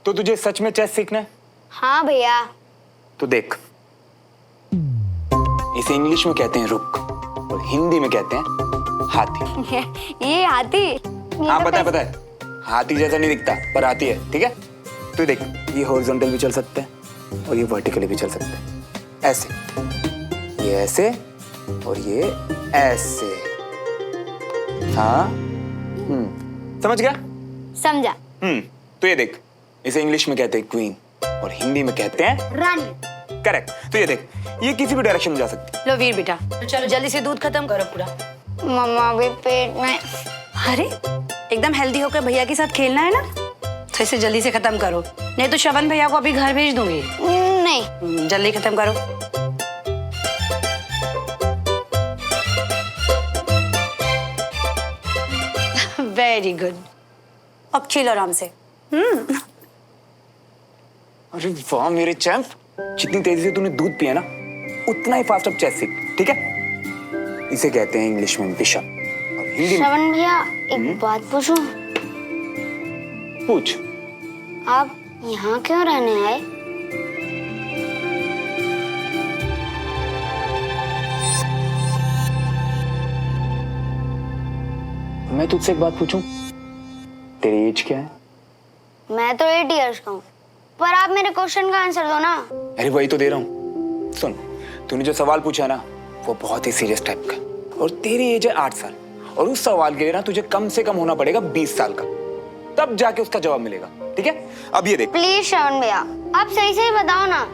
तो तुझे सच में चेस सीखना है? हाँ भैया। तो देख, इसे इंग्लिश में कहते हैं रुक और हिंदी में कहते हैं हाथी। ये हाथी? हाँ पता है, हाथी जैसा नहीं दिखता पर हाथी है, ठीक है। तो देख, ये हॉरिजॉन्टल भी चल सकते हैं और ये वर्टिकली भी चल सकते हैं, ऐसे, ये ऐसे और ये ऐसे। हाँ, समझ गया? समझा। तो ये देख, इसे इंग्लिश में कहते हैं क्वीन और हिंदी में कहते हैं रानी। करेक्ट। तो ये देख, ये किसी भी डायरेक्शन में जा सकती है। लो वीर बेटा, चलो जल्दी से दूध खत्म करो पूरा। मम्मा भी पेट में। अरे एकदम हेल्दी होकर भैया के साथ खेलना है ना, तो इसे जल्दी से खत्म करो, नहीं तो श्रवण भैया को अभी घर भेज दूंगी। नहीं, जल्दी खत्म करो। वेरी गुड, अब खेलो आराम से। अरे वाह मेरे चैंप, जितनी तेजी से तूने दूध पिया ना, उतना ही फास्ट अब चेस सीख, ठीक है। इसे कहते हैं इंग्लिश में बिशप और हिंदी में। श्रवण भैया एक बात पूछूं? पूछ। आप यहाँ क्यों रहने आए? मैं तुझसे एक बात पूछूं, तेरी एज क्या है? मैं तो 8 इयर्स का हूँ, पर आप मेरे क्वेश्चन का आंसर दो ना। अरे वही तो दे रहा हूँ। सुन, तूने जो सवाल पूछा है ना, वो बहुत ही सीरियस टाइप का, और तेरी एज है 8 साल, और उस सवाल के लिए ना तुझे कम से कम होना पड़ेगा 20 साल का, तब जाके उसका जवाब मिलेगा, ठीक है। अब ये देख। प्लीज श्रवण भैया, आप सही से बताओ ना।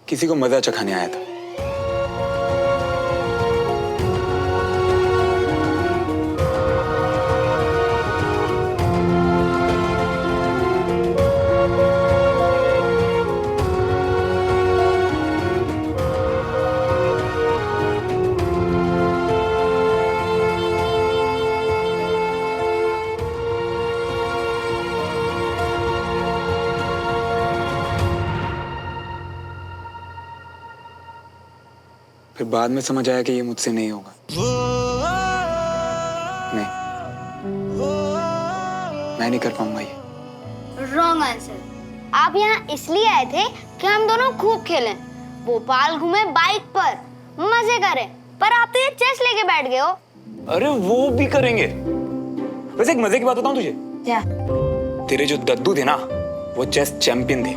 किसी को मजा चखाने आया था। फिर बाद में समझ आया कि ये मुझसे नहीं होगा। नहीं, मैं नहीं कर पाऊंगा ये। Wrong answer. आप यहाँ इसलिए आए थे कि हम दोनों खूब खेलें, भोपाल घूमे बाइक पर, मजे करें, पर आप तो ये चेस लेके बैठ गए हो। अरे वो भी करेंगे। वैसे एक मजे की बात बताऊं तुझे? क्या? तेरे जो दद्दू थे ना, वो चेस चैंपियन थे,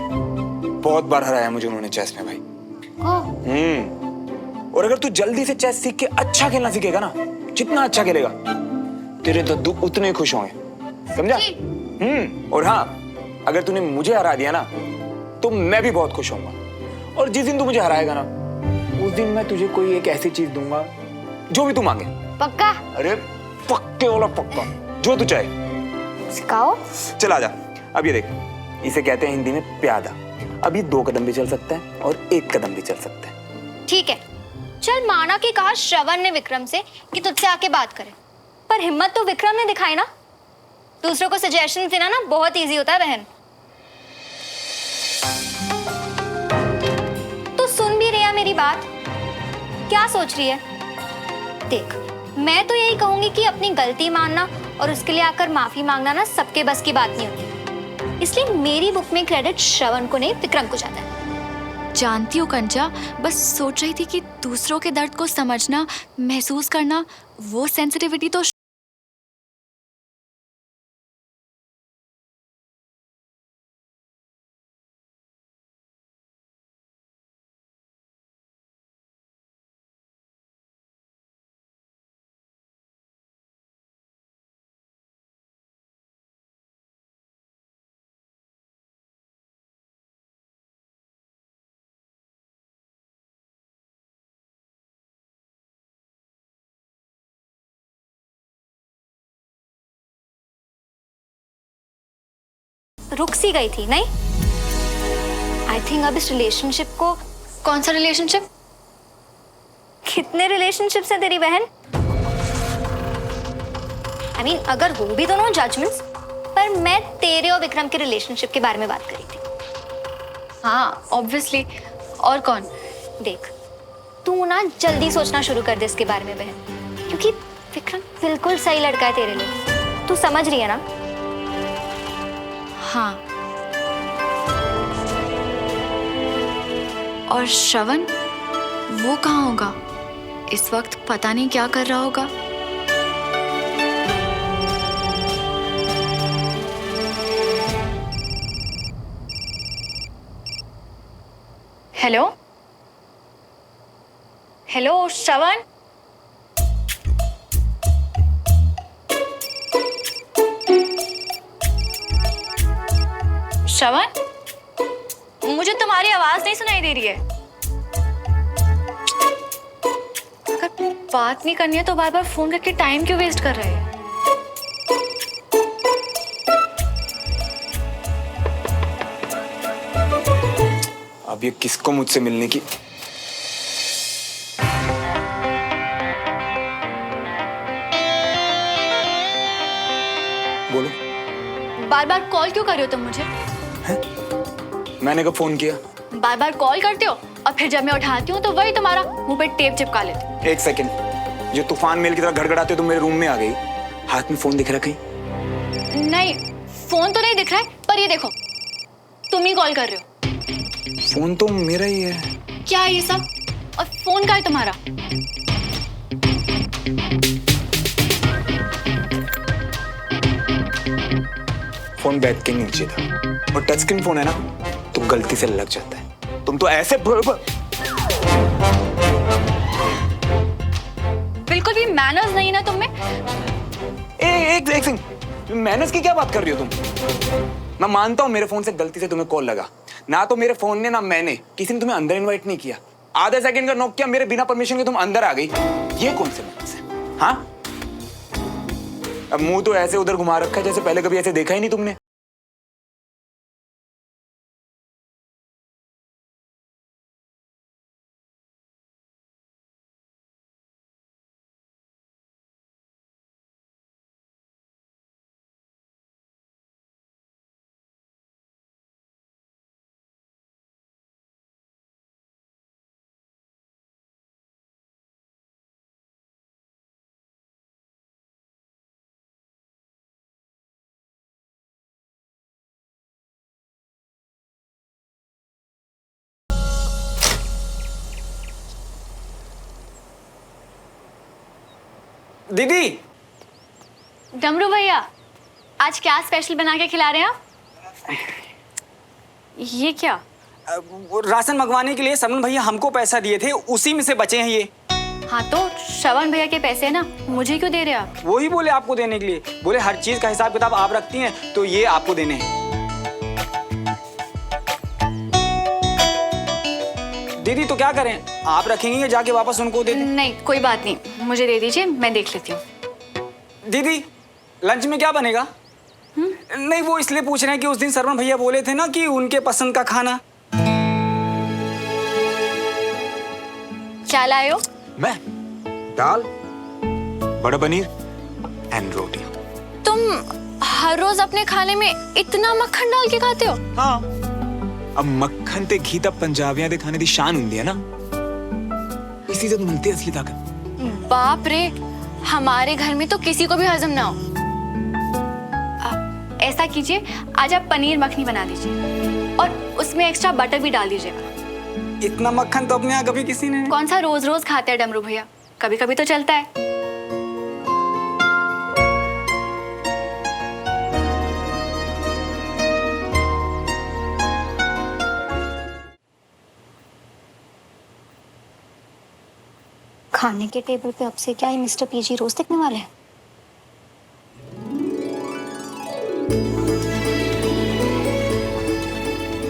बहुत बार हराया मुझे उन्होंने चेस में भाई। और अगर तू जल्दी से चेस सीख के अच्छा खेलना सीखेगा ना, जितना अच्छा खेलेगा, तेरे दद्दू उतने खुश होंगे, समझा? और हाँ, अगर तूने मुझे हरा दिया ना, तो मैं भी बहुत खुश होऊंगा। और जिस दिन तू मुझे हराएगा ना, उस दिन मैं तुझे कोई एक ऐसी चीज दूंगा जो भी तू मांगे। पक्का? अरे पक्के वाला पक्का, जो तू चाहे। सिखाओ। चल आजा। अब ये देख, इसे कहते हैं हिंदी में प्यादा। अब ये 2 कदम भी चल सकता है और 1 कदम भी चल सकता है। ठीक है, चल माना कि कहा श्रवण ने विक्रम से कि तुझसे आके बात करे, पर हिम्मत तो विक्रम ने दिखाई ना। दूसरों को सजेशन देना ना बहुत इजी होता है बहन। तो सुन भी रही है मेरी बात? क्या सोच रही है? देख, मैं तो यही कहूंगी कि अपनी गलती मानना और उसके लिए आकर माफी मांगना ना सबके बस की बात नहीं होती। इसलिए मेरी बुक में क्रेडिट श्रवण को नहीं, विक्रम को जाता है। जानती हूँ कंचा, बस सोच रही थी कि दूसरों के दर्द को समझना, महसूस करना, वो सेंसिटिविटी तो रुक सी गई थी नहीं? आई थिंक अब इस रिलेशनशिप को। कौन सा रिलेशनशिप? कितने रिलेशनशिप्स हैं तेरी बहन? आई मीन अगर हो भी दोनों जजमेंट्स, पर मैं तेरे और विक्रम के रिलेशनशिप के बारे में बात करी थी। हाँ ऑब्वियसली, और कौन? देख, तू ना जल्दी सोचना शुरू कर दे इसके बारे में बहन, क्योंकि विक्रम बिल्कुल सही लड़का है तेरे लिए, तू समझ रही है ना? हाँ। और श्रवण, वो कहाँ होगा? इस वक्त पता नहीं क्या कर रहा होगा। हेलो हेलो श्रवण, श्रवण, मुझे तुम्हारी आवाज नहीं सुनाई दे रही है। अगर बात नहीं करनी है तो बार बार फोन करके टाइम क्यों वेस्ट कर रहे हैं? अब ये किसको मुझसे मिलने की? बोलो। बार बार कॉल क्यों कर रहे हो तुम मुझे? मैंने कब फोन किया? बार बार कॉल करते हो और फिर जब मैं उठाती हूँ तो वही तुम्हारा मुंह पे टेप चिपका लेते हो। एक सेकंड, जो तूफान मेल की तरह गड़गड़ाते हो तुम मेरे रूम में आ गई। हाथ में फोन दिख रहा कहीं? नहीं, फोन तो नहीं दिख रहा है, पर ये देखो, तुम ही कॉल कर रहे हो। फोन तो मेरा ही है। क्या है ये सब? और फोन का है तुम्हारा? फोन बेड के नीचे था और टच स्क्रीन फोन है ना, तो गलती से लग जाता है। तुम तो ऐसे बिल्कुल भी मैनर्स नहीं ना तुम में। एक सेकंड, मैनर्स की क्या बात कर रही हो तुम? मैं मानता हूँ मेरे फोन से गलती से तुम्हें कॉल लगा, ना तो मेरे फोन ने ना मैंने, किसी ने तुम्हें अंदर इनवाइट नहीं किया। आधे सेकंड का नॉक किया, मेरे बिना परमिशन के तुम अंदर आ गई। ये कौन से मैनर्स है? हाँ, अब मुंह तो ऐसे उधर घुमा रखा है जैसे पहले कभी ऐसे देखा ही नहीं तुमने। दीदी, डमरू भैया, आज क्या स्पेशल बना के खिला रहे हैं आप? ये क्या? राशन मंगवाने के लिए सरवण भैया हमको पैसा दिए थे, उसी में से बचे हैं ये। हाँ तो श्रवण भैया के पैसे है ना, मुझे क्यों दे रहे हैं आप? वो ही बोले आपको देने के लिए, बोले हर चीज का हिसाब किताब आप रखती हैं तो ये आपको देने हैं। दीदी तो क्या करें, आप रखेंगे या जाके वापस उनको दे दें? नहीं, कोई बात नहीं, मुझे दे दीजिए, मैं देख लेती हूँ। दीदी, लंच में क्या बनेगा? नहीं, वो इसलिए पूछ रहे हैं कि उस दिन सरवण भैया बोले थे ना कि उनके पसंद का खाना। क्या लाए हो? मैं दाल, बड़ा पनीर एंड रोटी। तुम हर रोज अपने खाने में इतना मक्खन डाल के खाते हो? हाँ, अब मक्खन ते घी तब पंजाबियां दे खाने दी शान हुंदी है ना, इसी से तो मिलती है असली ताकत। बाप रे, हमारे घर में तो किसी को भी हजम ना हो। ऐसा कीजिए, आज आप पनीर मखनी बना दीजिए और उसमें एक्स्ट्रा बटर भी डाल दीजिएगा। इतना मक्खन तो अपने यहाँ कभी किसी ने। कौन सा रोज रोज खाते हैं डमरू भैया, कभी कभी तो चलता है। खाने के टेबल पे अब से क्या ही मिस्टर पीजी रोज दिखने वाले हैं?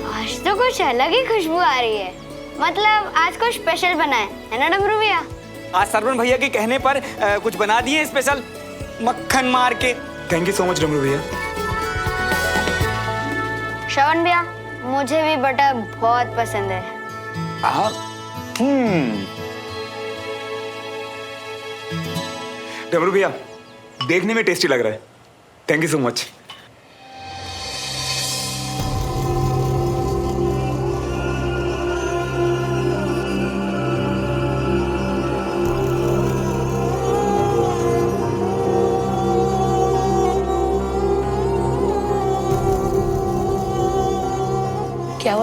आज तो कुछ अलग ही खुशबू आ रही है। मतलब आज कुछ स्पेशल बना है ना डमरू भैया? आज सरवण भैया के कहने पर कुछ बना दिए स्पेशल, मक्खन मार के। थैंक यू सो मच डमरू भैया। श्रवण भैया, मुझे भी बटर बहुत पसंद है। डमरू भैया, देखने में टेस्टी लग रहा है। Thank you so much.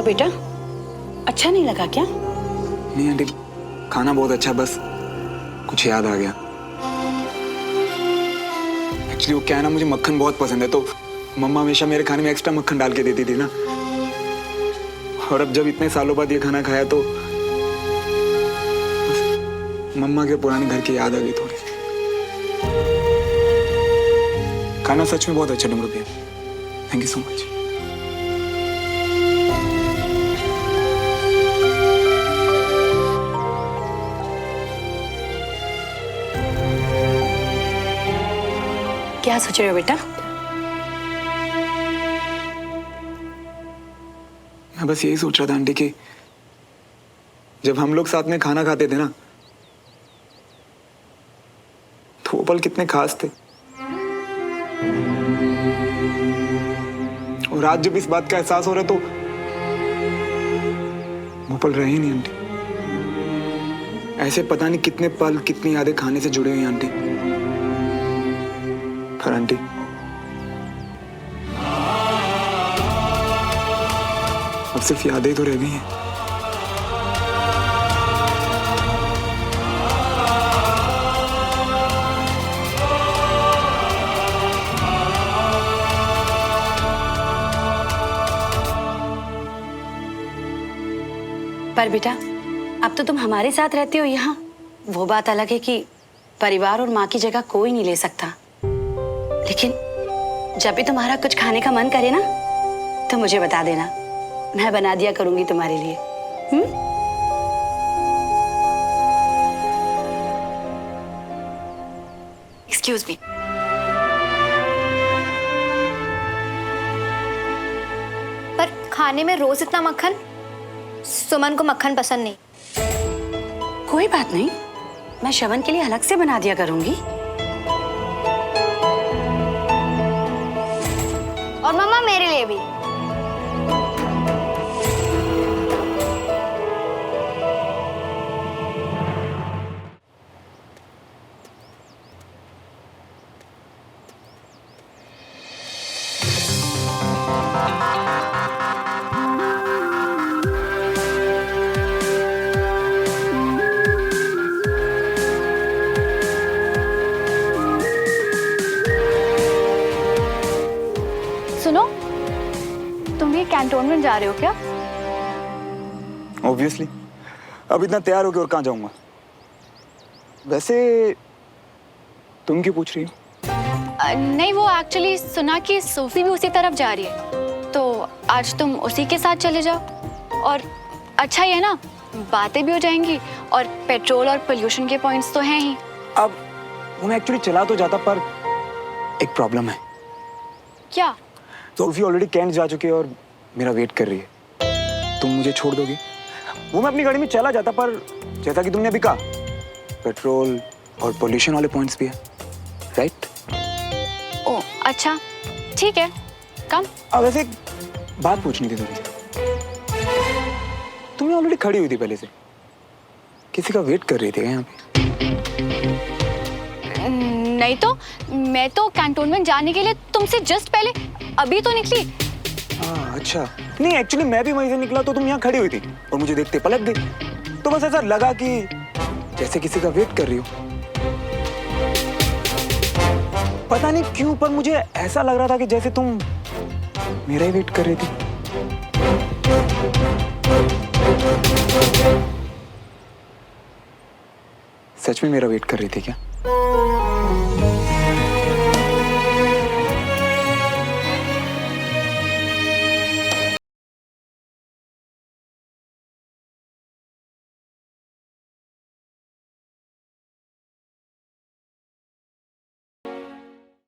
बेटा, अच्छा नहीं लगा क्या? नहीं आंटी, खाना बहुत अच्छा, बस कुछ याद आ गया। एक्चुअली वो क्या है ना, मुझे मक्खन बहुत पसंद है, तो मम्मा हमेशा मेरे खाने में एक्स्ट्रा मक्खन डाल के देती थी ना। और अब जब इतने सालों बाद ये खाना खाया तो मम्मा के पुराने घर की याद आ गई थोड़ी। खाना सच में बहुत अच्छा डमरू भैया, थैंक यू सो मच। क्या सोच रहे हो बेटा? मैं बस यही सोच रहा था आंटी कि जब हम लोग साथ में खाना खाते थे ना, तो वो पल कितने खास थे। और आज जब इस बात का एहसास हो रहा है तो वो पल रहे ही नहीं आंटी। ऐसे पता नहीं कितने पल, कितनी यादें खाने से जुड़े हुई हैं आंटी। पर आंटी, अब सिर्फ यादें तो रह गई हैं। पर बेटा, अब तो तुम हमारे साथ रहते हो यहाँ। वो बात अलग है कि परिवार और माँ की जगह कोई नहीं ले सकता, लेकिन जब भी तुम्हारा कुछ खाने का मन करे ना, तो मुझे बता देना, मैं बना दिया करूंगी तुम्हारे लिए। Excuse me. पर खाने में रोज इतना मक्खन, सुमन को मक्खन पसंद नहीं। कोई बात नहीं, मैं श्रवण के लिए अलग से बना दिया करूंगी। और मम्मा मेरे लिए भी। सुनो, तुम भी कैंटोनमेंट जा रहे हो क्या? ऑब्वियसली, अब इतना तैयार होके और कहाँ जाऊंगा। वैसे तुम क्यों पूछ रही हो? नहीं, वो एक्चुअली सुना कि सोफी भी उसी तरफ जा रही है, तो आज तुम उसी के साथ चले जाओ। और अच्छा ही है ना, बातें भी हो जाएंगी और पेट्रोल और पोल्यूशन के पॉइंट्स तो हैं ही। अब वो मैं एक्चुअली चला तो जाता, पर एक प्रॉब्लम है। क्या? सोफी ऑलरेडी कैंट जा चुकी है और मेरा वेट कर रही है। तुम मुझे छोड़ दोगे? वो मैं अपनी गाड़ी में चला जाता, पर जैसा कि तुमने अभी कहा, पेट्रोल और पोल्यूशन वाले पॉइंट्स भी है, राइट? ओ अच्छा, ठीक है, कम। अब वैसे एक बात पूछनी थी तुमसे। तुम ऑलरेडी खड़ी हुई थी पहले से, किसी का वेट कर रही थी यहाँ पे? नहीं तो मैं तो कैंटोनमेंट जाने के लिए तुमसे जस्ट पहले अभी तो निकली। अच्छा, नहीं एक्चुअली मैं भी वहीं से निकला तो तुम यहाँ खड़ी हुई थी और मुझे देखते पलट गई, तो बस ऐसा लगा कि जैसे किसी का वेट कर रही हो। पता नहीं क्यों, पर मुझे ऐसा लग रहा था कि जैसे तुम मेरा ही वेट कर रही थी। सच में मेरा वेट कर रही थी क्या?